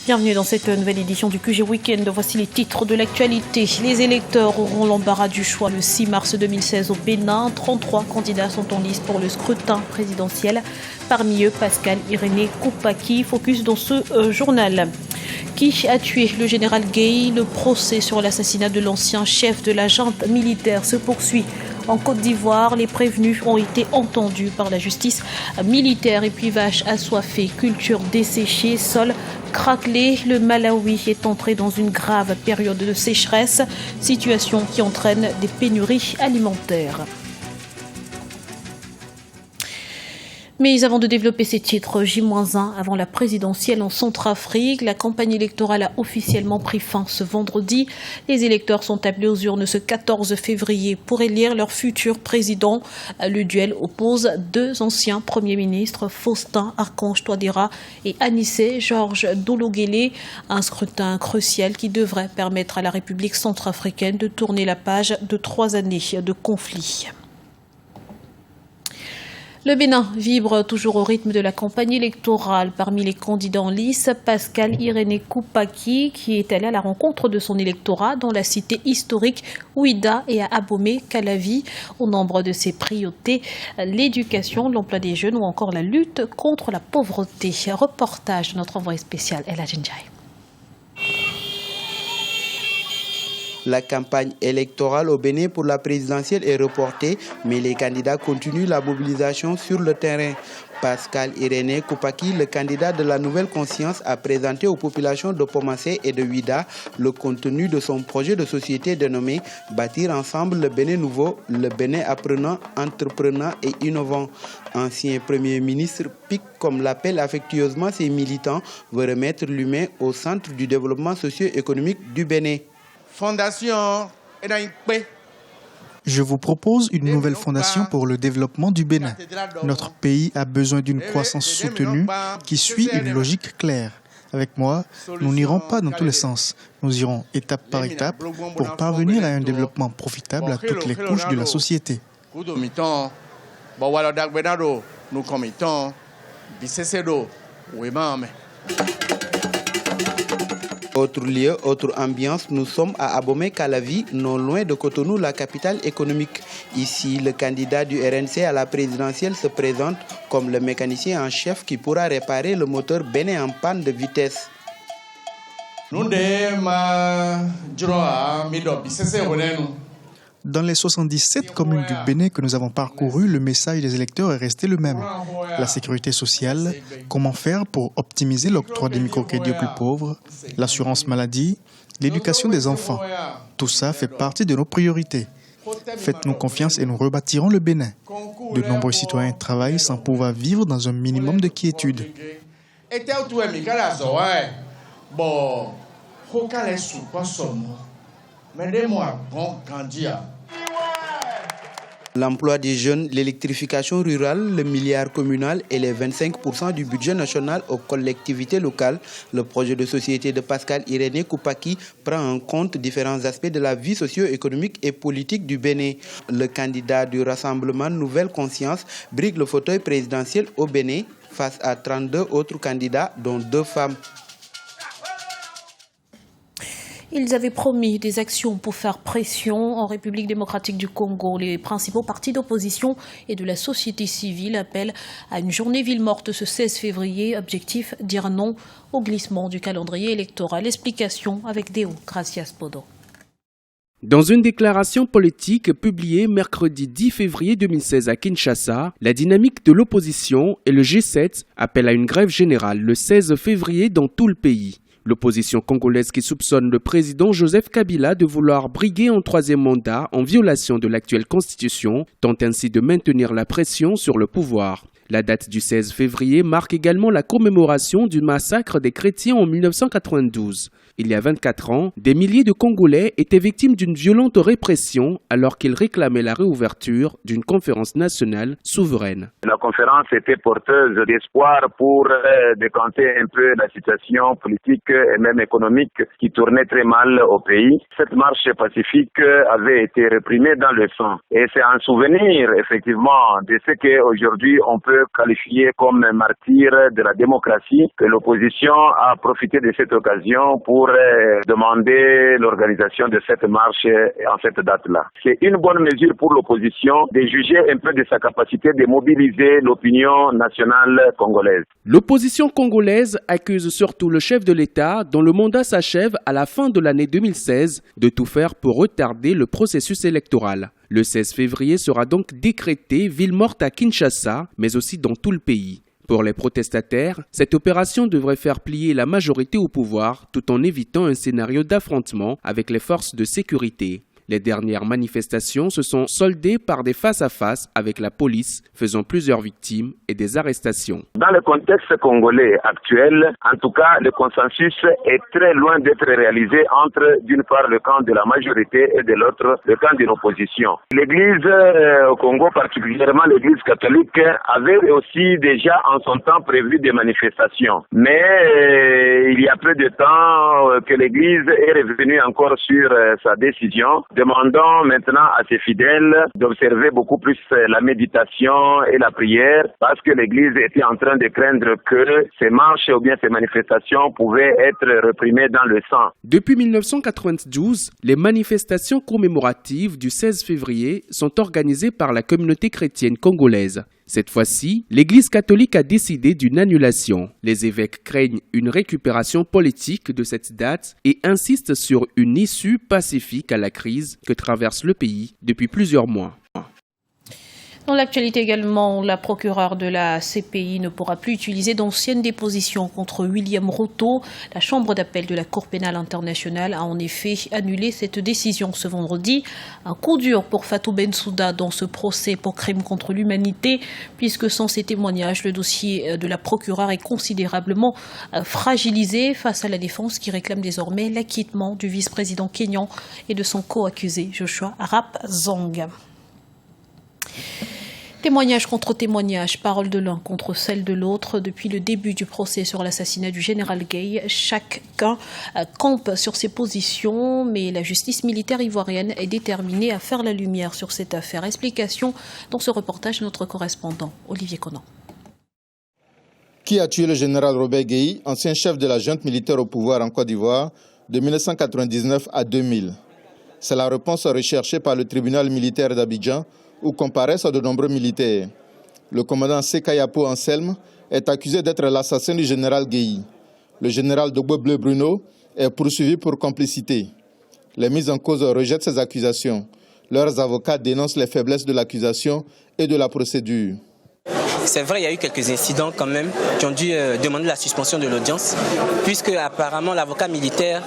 Bienvenue dans cette nouvelle édition du QG Week-end. Voici les titres de l'actualité. Les électeurs auront l'embarras du choix le 6 mars 2016 au Bénin. 33 candidats sont en liste pour le scrutin présidentiel. Parmi eux, Pascal Irénée Koupaki. Focus dans ce journal. Qui a tué le général Gueye? Le procès sur l'assassinat de l'ancien chef de la junte militaire se poursuit. En Côte d'Ivoire, les prévenus ont été entendus par la justice militaire. Et puis vaches assoiffées, culture desséchée, sol craquelé. Le Malawi est entré dans une grave période de sécheresse, situation qui entraîne des pénuries alimentaires. Mais avant de développer ces titres, J-1 avant la présidentielle en Centrafrique, la campagne électorale a officiellement pris fin ce vendredi. Les électeurs sont appelés aux urnes ce 14 février pour élire leur futur président. Le duel oppose deux anciens premiers ministres, Faustin Archange Touadéra et Anissé Georges Dologuélé. Un scrutin crucial qui devrait permettre à la République centrafricaine de tourner la page de 3 années de conflit. Le Bénin vibre toujours au rythme de la campagne électorale. Parmi les candidats en lice, Pascal Irénée Koupaki, qui est allé à la rencontre de son électorat dans la cité historique Ouida et à Abomey-Calavi. Au nombre de ses priorités, l'éducation, l'emploi des jeunes ou encore la lutte contre la pauvreté. Reportage de notre envoyé spécial Ella Djendjaye. La campagne électorale au Bénin pour la présidentielle est reportée, mais les candidats continuent la mobilisation sur le terrain. Pascal Irénée Koupaki, le candidat de la Nouvelle Conscience, a présenté aux populations de Pomassé et de Ouida le contenu de son projet de société dénommé « Bâtir ensemble le Bénin nouveau, le Bénin apprenant, entreprenant et innovant ». Ancien Premier ministre PIC, comme l'appellent affectueusement ses militants, veut remettre l'humain au centre du développement socio-économique du Bénin. Je vous propose une nouvelle fondation pour le développement du Bénin. Notre pays a besoin d'une croissance soutenue qui suit une logique claire. Avec moi, nous n'irons pas dans tous les sens. Nous irons étape par étape pour parvenir à un développement profitable à toutes les couches de la société. Autre lieu, autre ambiance, nous sommes à Abomey-Calavi, non loin de Cotonou, la capitale économique. Ici, le candidat du RNC à la présidentielle se présente comme le mécanicien en chef qui pourra réparer le moteur bénin en panne de vitesse. Dans les 77 communes du Bénin que nous avons parcourues, le message des électeurs est resté le même. La sécurité sociale, comment faire pour optimiser l'octroi des microcrédits aux plus pauvres, l'assurance maladie, l'éducation des enfants. Tout ça fait partie de nos priorités. Faites-nous confiance et nous rebâtirons le Bénin. De nombreux citoyens travaillent sans pouvoir vivre dans un minimum de quiétude. L'emploi des jeunes, l'électrification rurale, le milliard communal et les 25% du budget national aux collectivités locales, le projet de société de Pascal Irénée Koupaki prend en compte différents aspects de la vie socio-économique et politique du Bénin. Le candidat du Rassemblement Nouvelle Conscience brigue le fauteuil présidentiel au Bénin face à 32 autres candidats, dont 2 femmes. Ils avaient promis des actions pour faire pression en République démocratique du Congo. Les principaux partis d'opposition et de la société civile appellent à une journée ville morte ce 16 février. Objectif, dire non au glissement du calendrier électoral. Explication avec Déo Gracias Podo. Dans une déclaration politique publiée mercredi 10 février 2016 à Kinshasa, la dynamique de l'opposition et le G7 appellent à une grève générale le 16 février dans tout le pays. L'opposition congolaise qui soupçonne le président Joseph Kabila de vouloir briguer un 3e mandat en violation de l'actuelle constitution tente ainsi de maintenir la pression sur le pouvoir. La date du 16 février marque également la commémoration du massacre des chrétiens en 1992. Il y a 24 ans, des milliers de Congolais étaient victimes d'une violente répression alors qu'ils réclamaient la réouverture d'une conférence nationale souveraine. La conférence était porteuse d'espoir pour décanter un peu la situation politique et même économique qui tournait très mal au pays. Cette marche pacifique avait été réprimée dans le sang. Et c'est un souvenir, effectivement, de ce qu'aujourd'hui on peut peut qualifier comme martyr de la démocratie, que l'opposition a profité de cette occasion pour demander l'organisation de cette marche en cette date-là. C'est une bonne mesure pour l'opposition de juger un peu de sa capacité de mobiliser l'opinion nationale congolaise. L'opposition congolaise accuse surtout le chef de l'État, dont le mandat s'achève à la fin de l'année 2016, de tout faire pour retarder le processus électoral. Le 16 février sera donc décrété ville morte à Kinshasa, mais aussi dans tout le pays. Pour les protestataires, cette opération devrait faire plier la majorité au pouvoir, tout en évitant un scénario d'affrontement avec les forces de sécurité. Les dernières manifestations se sont soldées par des face-à-face avec la police, faisant plusieurs victimes et des arrestations. Dans le contexte congolais actuel, en tout cas, le consensus est très loin d'être réalisé entre, d'une part, le camp de la majorité et de l'autre, le camp de l'opposition. L'Église au Congo, particulièrement l'Église catholique, avait aussi déjà en son temps prévu des manifestations. Mais il y a peu de temps que l'Église est revenue encore sur sa décision, demandant maintenant à ses fidèles d'observer beaucoup plus la méditation et la prière, parce que l'Église était en train de craindre que ces marches ou bien ces manifestations pouvaient être réprimées dans le sang. Depuis 1992, les manifestations commémoratives du 16 février sont organisées par la communauté chrétienne congolaise. Cette fois-ci, l'Église catholique a décidé d'une annulation. Les évêques craignent une récupération politique de cette date et insistent sur une issue pacifique à la crise que traverse le pays depuis plusieurs mois. Dans l'actualité également, la procureure de la CPI ne pourra plus utiliser d'anciennes dépositions contre William Ruto. La chambre d'appel de la Cour pénale internationale a en effet annulé cette décision ce vendredi. Un coup dur pour Fatou Bensouda dans ce procès pour crime contre l'humanité, puisque sans ces témoignages, le dossier de la procureure est considérablement fragilisé face à la défense qui réclame désormais l'acquittement du vice-président kényan et de son co-accusé Joshua Arap Zong. Témoignage contre témoignage, parole de l'un contre celle de l'autre. Depuis le début du procès sur l'assassinat du général Gay, chacun campe sur ses positions, mais la justice militaire ivoirienne est déterminée à faire la lumière sur cette affaire. Explication dans ce reportage de notre correspondant Olivier Conan. Qui a tué le général Robert Gueye, ancien chef de la junte militaire au pouvoir en Côte d'Ivoire de 1999 à 2000? C'est la réponse recherchée par le tribunal militaire d'Abidjan, où comparaissent de nombreux militaires. Le commandant Sekayapo Anselme est accusé d'être l'assassin du général Gueye. Le général Dogbo Bleu Bruno est poursuivi pour complicité. Les mises en cause rejettent ces accusations. Leurs avocats dénoncent les faiblesses de l'accusation et de la procédure. C'est vrai, il y a eu quelques incidents quand même qui ont dû demander la suspension de l'audience, puisque apparemment l'avocat militaire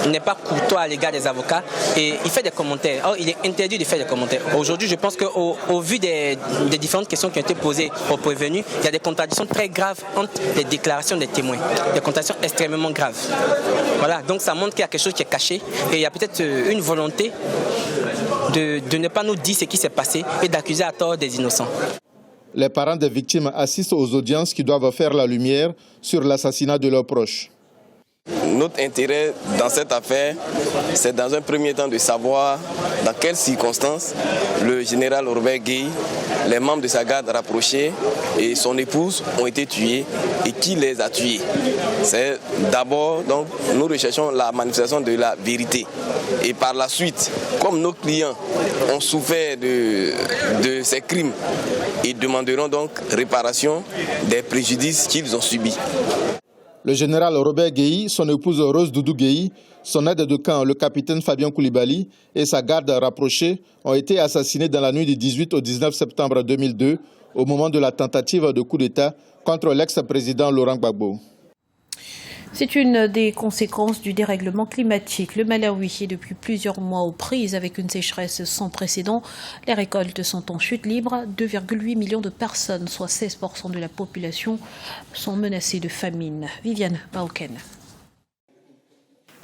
n'est pas courtois à l'égard des avocats et il fait des commentaires. Or, il est interdit de faire des commentaires. Aujourd'hui, je pense qu'au vu des différentes questions qui ont été posées aux prévenus, il y a des contradictions très graves entre les déclarations des témoins. Des contradictions extrêmement graves. Voilà, donc ça montre qu'il y a quelque chose qui est caché et il y a peut-être une volonté de ne pas nous dire ce qui s'est passé et d'accuser à tort des innocents. Les parents des victimes assistent aux audiences qui doivent faire la lumière sur l'assassinat de leurs proches. Notre intérêt dans cette affaire, c'est dans un premier temps de savoir dans quelles circonstances le général Robert Gueye, les membres de sa garde rapprochée et son épouse ont été tués et qui les a tués. C'est d'abord, donc, nous recherchons la manifestation de la vérité. Et par la suite, comme nos clients ont souffert de ces crimes, ils demanderont donc réparation des préjudices qu'ils ont subis. Le général Robert Gueye, son épouse Rose Doudou Gueye, son aide de camp, le capitaine Fabien Koulibaly, et sa garde rapprochée ont été assassinés dans la nuit du 18 au 19 septembre 2002, au moment de la tentative de coup d'État contre l'ex-président Laurent Gbagbo. C'est une des conséquences du dérèglement climatique. Le Malawi est depuis plusieurs mois aux prises avec une sécheresse sans précédent. Les récoltes sont en chute libre. 2,8 millions de personnes, soit 16% de la population, sont menacées de famine. Viviane Baoken.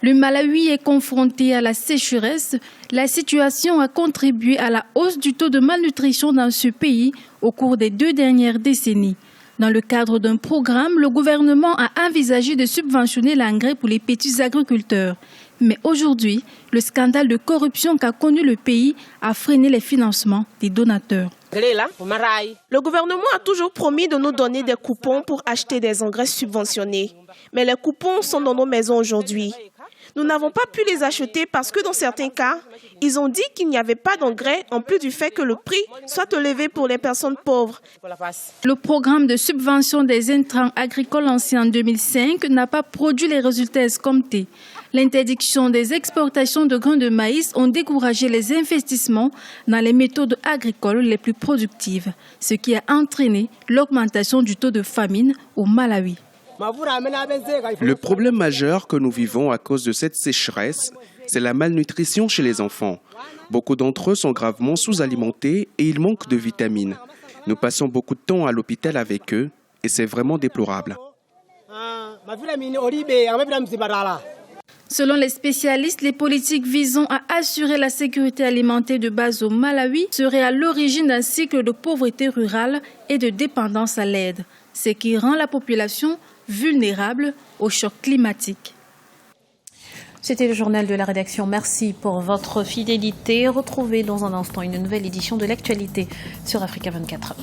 Le Malawi est confronté à la sécheresse. La situation a contribué à la hausse du taux de malnutrition dans ce pays au cours des 2 dernières décennies. Dans le cadre d'un programme, le gouvernement a envisagé de subventionner l'engrais pour les petits agriculteurs. Mais aujourd'hui, le scandale de corruption qu'a connu le pays a freiné les financements des donateurs. Le gouvernement a toujours promis de nous donner des coupons pour acheter des engrais subventionnés. Mais les coupons sont dans nos maisons aujourd'hui. Nous n'avons pas pu les acheter parce que dans certains cas, ils ont dit qu'il n'y avait pas d'engrais en plus du fait que le prix soit élevé pour les personnes pauvres. Le programme de subvention des intrants agricoles lancé en 2005 n'a pas produit les résultats escomptés. L'interdiction des exportations de grains de maïs ont découragé les investissements dans les méthodes agricoles les plus productives, ce qui a entraîné l'augmentation du taux de famine au Malawi. Le problème majeur que nous vivons à cause de cette sécheresse, c'est la malnutrition chez les enfants. Beaucoup d'entre eux sont gravement sous-alimentés et ils manquent de vitamines. Nous passons beaucoup de temps à l'hôpital avec eux et c'est vraiment déplorable. Selon les spécialistes, les politiques visant à assurer la sécurité alimentaire de base au Malawi seraient à l'origine d'un cycle de pauvreté rurale et de dépendance à l'aide, ce qui rend la population vulnérable au choc climatique. C'était le journal de la rédaction. Merci pour votre fidélité. Retrouvez dans un instant une nouvelle édition de l'actualité sur Africa 24.